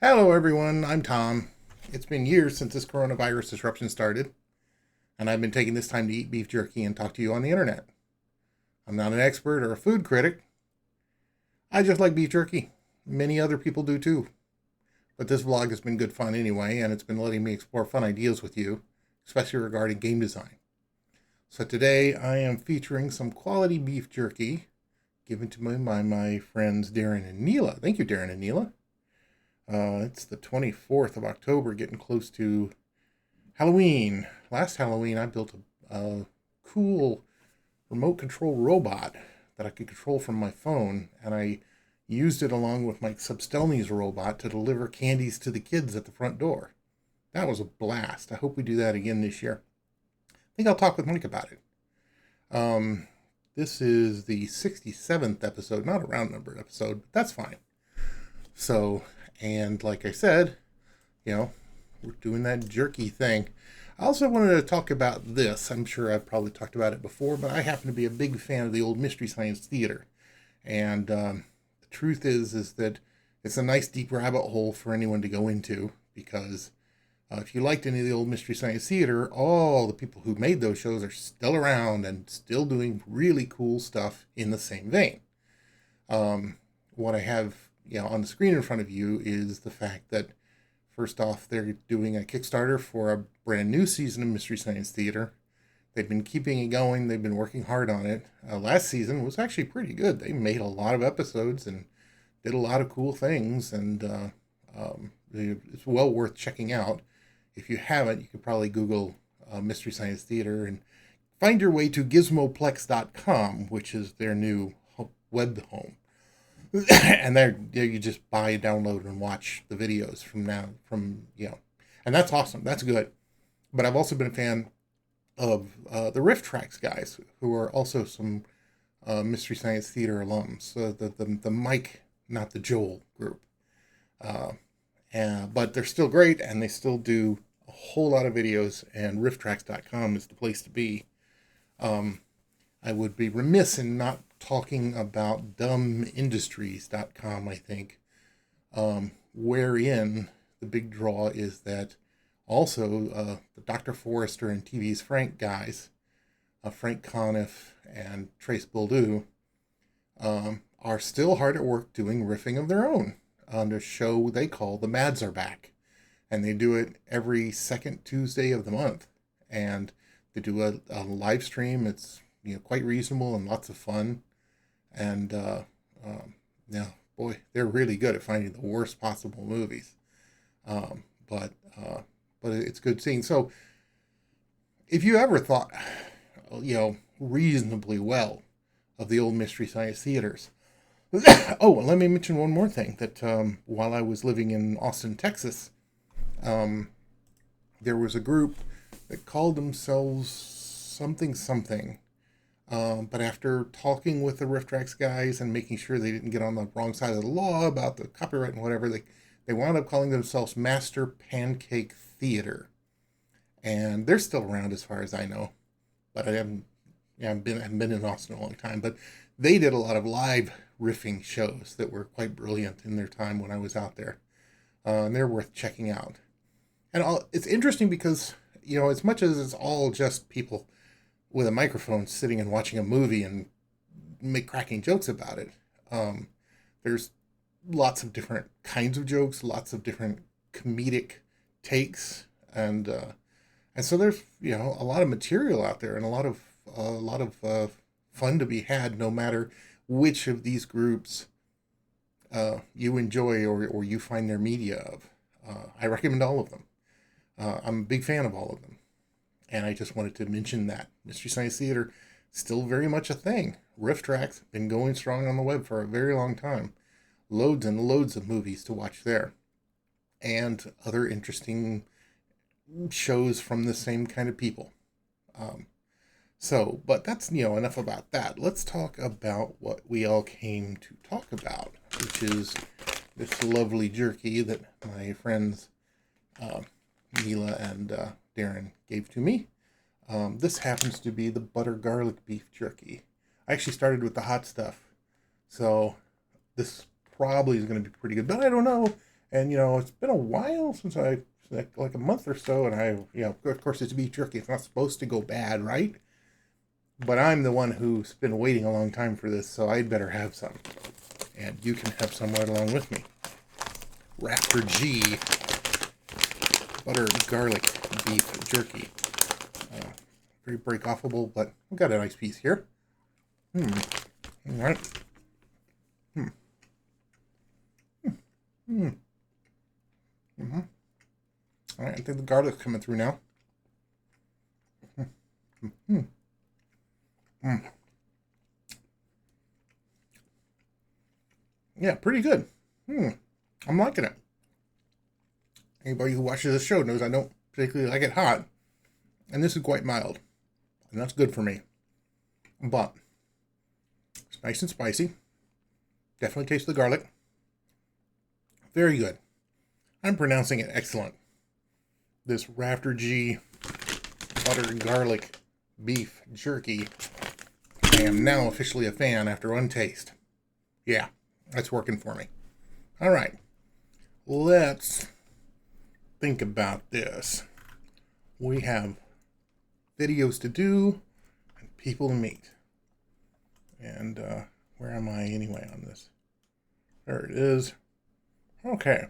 Hello, everyone. I'm Thom. It's been years since this coronavirus disruption started, and I've been taking this time to eat beef jerky and talk to you on the internet. I'm not an expert or a food critic. I just like beef jerky. Many other people do too. But this vlog has been good fun anyway, and it's been letting me explore fun ideas with you, especially regarding game design. So today I am featuring some quality beef jerky given to me by my friends Darren and Neela. Thank you, Darren and Neela. It's the 24th of October, getting close to Halloween. Last Halloween, I built a cool remote control robot that I could control from my phone, and I used it along with my Substelny's robot to deliver candies to the kids at the front door. That was a blast. I hope we do that again this year. I think I'll talk with Mike about it. This is the 67th episode, not a round number episode, but that's fine. So, and like I said, we're doing that jerky thing. I also wanted to talk about this. I'm sure I've probably talked about it before, but I happen to be a big fan of the old Mystery Science Theater. And the truth is that it's a nice deep rabbit hole for anyone to go into, because if you liked any of the old Mystery Science Theater, all the people who made those shows are still around and still doing really cool stuff in the same vein. What I have on the screen in front of you is the fact that, first off, they're doing a Kickstarter for a brand new season of Mystery Science Theater. They've been keeping it going. They've been working hard on it. Last season was actually pretty good. They made a lot of episodes and did a lot of cool things, and it's well worth checking out. If you haven't, you could probably Google Mystery Science Theater and find your way to gizmoplex.com, which is their new web home. And there you just buy, download, and watch the videos and that's awesome. That's good. But I've also been a fan of the Rifftrax guys, who are also some Mystery Science Theater alums. The Mike, not the Joel group. But they're still great, and they still do a whole lot of videos, and rifftrax.com is the place to be. I would be remiss in not talking about dumbindustries.com, I think, wherein the big draw is that also the Dr. Forrester and TV's Frank guys, Frank Conniff and Trace Boldu, are still hard at work doing riffing of their own on a show they call The Mads Are Back. And they do it every second Tuesday of the month. And they do a live stream. It's quite reasonable and lots of fun. And boy, they're really good at finding the worst possible movies. But it's good seeing. So if you ever thought, reasonably well of the old Mystery Science Theaters. Oh, and let me mention one more thing, that while I was living in Austin, Texas, there was a group that called themselves something. But after talking with the Rifftrax guys and making sure they didn't get on the wrong side of the law about the copyright and whatever, they wound up calling themselves Master Pancake Theater. And they're still around as far as I know. But I haven't been in Austin a long time. But they did a lot of live riffing shows that were quite brilliant in their time when I was out there. And they're worth checking out. And it's interesting because, as much as it's all just people with a microphone sitting and watching a movie and cracking jokes about it, there's lots of different kinds of jokes, lots of different comedic takes, and so there's a lot of material out there, and a lot of fun to be had, no matter which of these groups you enjoy or you find their media of. I recommend all of them. I'm a big fan of all of them. And I just wanted to mention that Mystery Science Theater, still very much a thing. Rifftrax, been going strong on the web for a very long time. Loads and loads of movies to watch there. And other interesting shows from the same kind of people. But that's, enough about that. Let's talk about what we all came to talk about, which is this lovely jerky that my friends Neela and Darren gave to me. This happens to be the butter garlic beef jerky. I actually started with the hot stuff, so this probably is going to be pretty good, but I don't know. And, it's been a while since like a month or so, and of course it's beef jerky. It's not supposed to go bad, right? But I'm the one who's been waiting a long time for this, so I'd better have some. And you can have some right along with me. Rafter G Butter Garlic Beef Jerky. Very break-offable, but we've got a nice piece here. All right. All right, I think the garlic's coming through now. Yeah, pretty good. I'm liking it. Anybody who watches this show knows I don't particularly like it hot. And this is quite mild. And that's good for me. But it's nice and spicy. Definitely taste the garlic. Very good. I'm pronouncing it excellent. This Rafter G Butter Garlic Beef Jerky. I am now officially a fan after one taste. Yeah, that's working for me. All right. Let's think about this. We have videos to do and people to meet. And where am I anyway on this? There it is. Okay.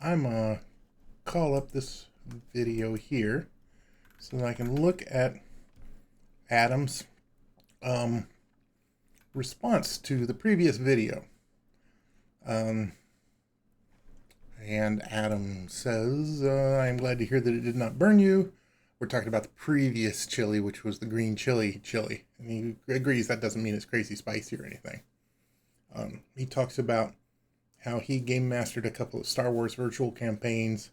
I'm call up this video here so that I can look at Adam's response to the previous video. And Adam says, I'm glad to hear that it did not burn you. We're talking about the previous chili, which was the green chili. And he agrees that doesn't mean it's crazy spicy or anything. He talks about how he game mastered a couple of Star Wars virtual campaigns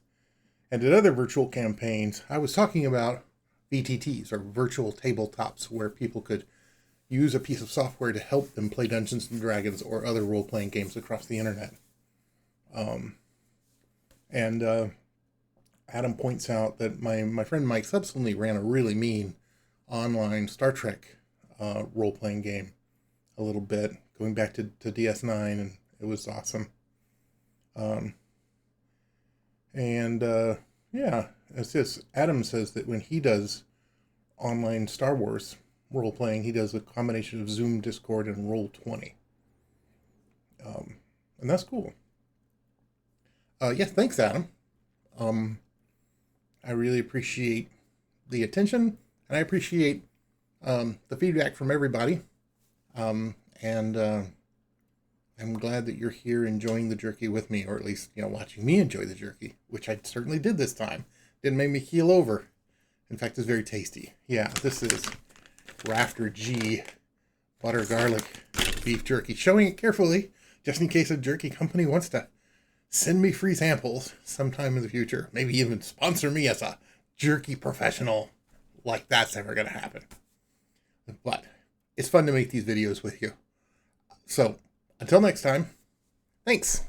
and did other virtual campaigns. I was talking about VTTs, or virtual tabletops, where people could use a piece of software to help them play Dungeons and Dragons or other role-playing games across the internet. Adam points out that my friend Mike subsequently ran a really mean online Star Trek role-playing game a little bit, going back to DS9, and it was awesome. It's just, Adam says that when he does online Star Wars role-playing, he does a combination of Zoom, Discord, and Roll20. And that's cool. Yes, thanks, Adam. I really appreciate the attention, and I appreciate the feedback from everybody. I'm glad that you're here enjoying the jerky with me, or at least, watching me enjoy the jerky, which I certainly did this time. Didn't make me keel over. In fact, it's very tasty. Yeah, this is Rafter G Butter Garlic Beef Jerky. Showing it carefully, just in case a jerky company wants to send me free samples sometime in the future. Maybe even sponsor me as a jerky professional, like that's ever going to happen. But it's fun to make these videos with you. So, until next time, thanks.